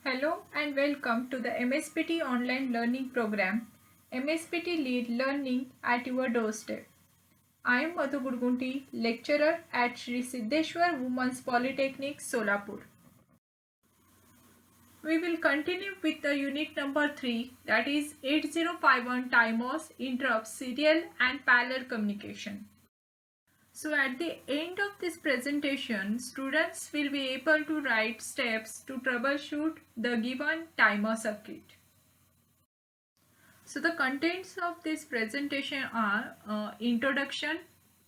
Hello and welcome to the MSPT online learning program, MSPT Lead Learning at your doorstep. I am Madhu Gurgunti, lecturer at Sri Siddheshwar Women's Polytechnic, Solapur. We will continue with the unit number 3, that is 8051 timers, interrupts, serial and parallel communication. So at the end of this presentation, students will be able to write steps to troubleshoot the given timer circuit. So the contents of this presentation are introduction,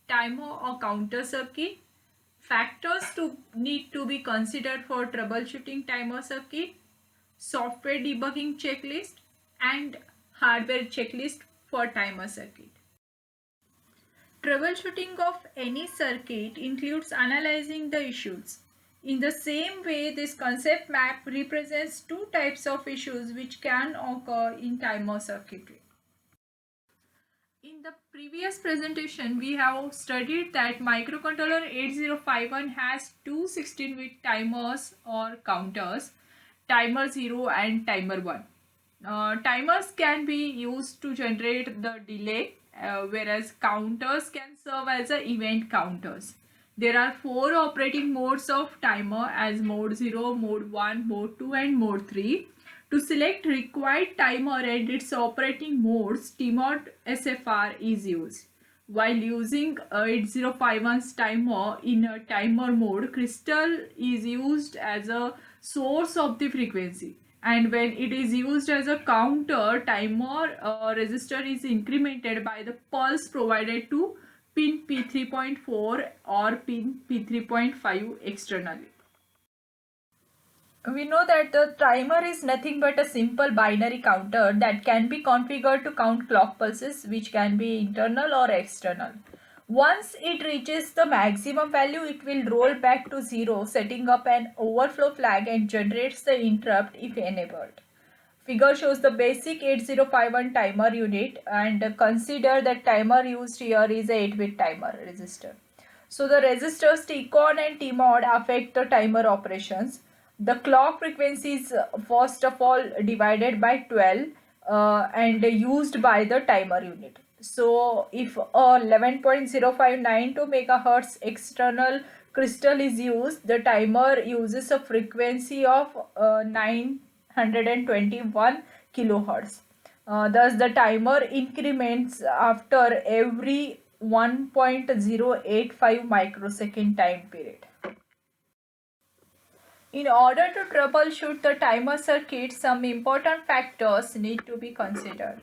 timer or counter circuit, factors to need to be considered for troubleshooting timer circuit, software debugging checklist and hardware checklist for timer circuit. Troubleshooting of any circuit includes analyzing the issues. In the same way, this concept map represents two types of issues which can occur in timer circuitry. In the previous presentation, we have studied that microcontroller 8051 has two 16-bit timers or counters, timer 0 and timer 1. Timers can be used to generate the delay, whereas counters can serve as event counters. There are four operating modes of timer as mode 0, mode 1, mode 2 and mode 3. To select required timer and its operating modes, TMOD SFR is used. While using 8051's timer in a timer mode, crystal is used as a source of the frequency. And when it is used as a counter, timer resistor is incremented by the pulse provided to pin P3.4 or pin P3.5 externally. We know that the timer is nothing but a simple binary counter that can be configured to count clock pulses, which can be internal or external. Once it reaches the maximum value, it will roll back to 0, setting up an overflow flag and generates the interrupt if enabled. Figure shows the basic 8051 timer unit, and consider that timer used here is a 8-bit timer resistor. So the resistors Tcon and Tmod affect the timer operations. The clock frequency is first of all divided by 12 and used by the timer unit. So if 11.0592 megahertz external crystal is used, the timer uses a frequency of 921 kilohertz. Thus the timer increments after every 1.085 microsecond time period. In order to troubleshoot the timer circuit, some important factors need to be considered.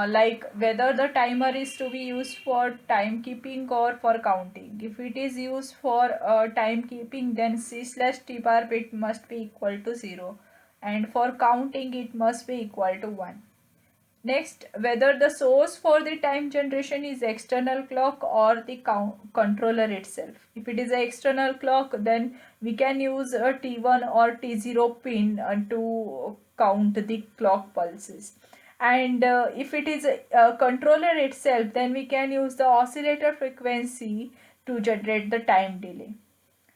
Like whether the timer is to be used for timekeeping or for counting. If it is used for timekeeping, then C/T bar bit must be equal to 0, and for counting it must be equal to 1. Next, whether the source for the time generation is external clock or the controller itself. If it is an external clock, then we can use a T1 or T0 pin to count the clock pulses. And if it is a controller itself, then we can use the oscillator frequency to generate the time delay.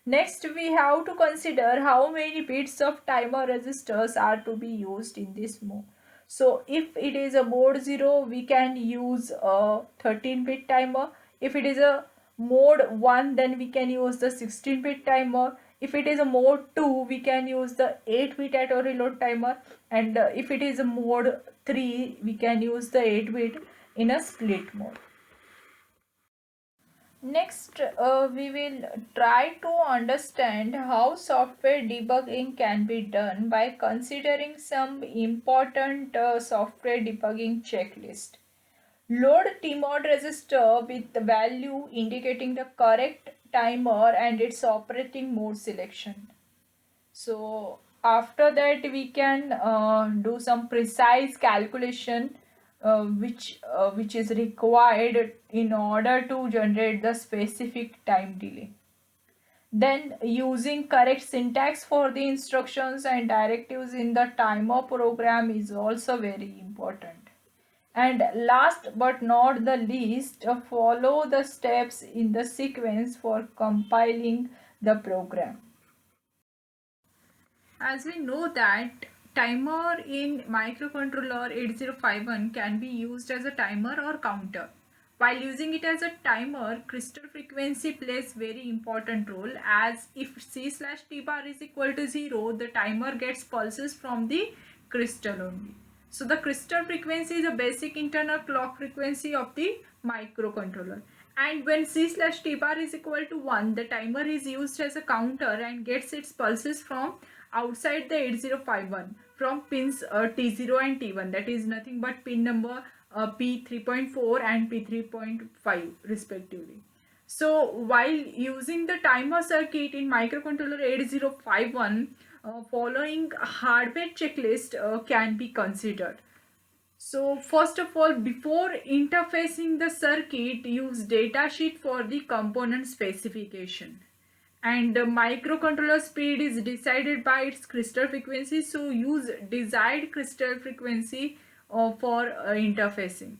Next, we have to consider how many bits of timer resistors are to be used in this mode. So if it is a mode 0, we can use a 13-bit timer. If it is a mode 1, then we can use the 16-bit timer. If it is a mode 2, we can use the 8-bit auto reload timer. And if it is a mode 3, we can use the 8-bit in a split mode. Next, we will try to understand how software debugging can be done by considering some important software debugging checklist. Load TMOD resistor with the value indicating the correct timer and its operating mode selection. So after that we can do some precise calculation which is required in order to generate the specific time delay. Then using correct syntax for the instructions and directives in the timer program is also very important. And last but not the least, follow the steps in the sequence for compiling the program. As we know that timer in microcontroller 8051 can be used as a timer or counter. While using it as a timer, crystal frequency plays very important role, as if C/T bar is equal to 0, the timer gets pulses from the crystal only. So the crystal frequency is a basic internal clock frequency of the microcontroller. And when C/T bar is equal to 1, the timer is used as a counter and gets its pulses from outside the 8051 from pins T0 and T1, that is nothing but pin number P3.4 and P3.5 respectively. So while using the timer circuit in microcontroller 8051, following hardware checklist can be considered. So first of all, before interfacing the circuit, use datasheet for the component specification. And the microcontroller speed is decided by its crystal frequency, so use desired crystal frequency for interfacing.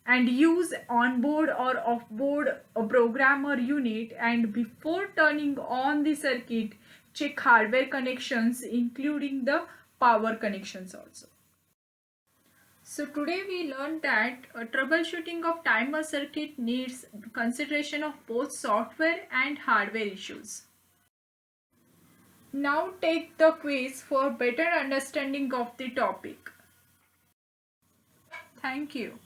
And use onboard or offboard programmer unit, and before turning on the circuit, check hardware connections including the power connections also. So today we learned that troubleshooting of timer circuit needs consideration of both software and hardware issues. Now take the quiz for better understanding of the topic. Thank you.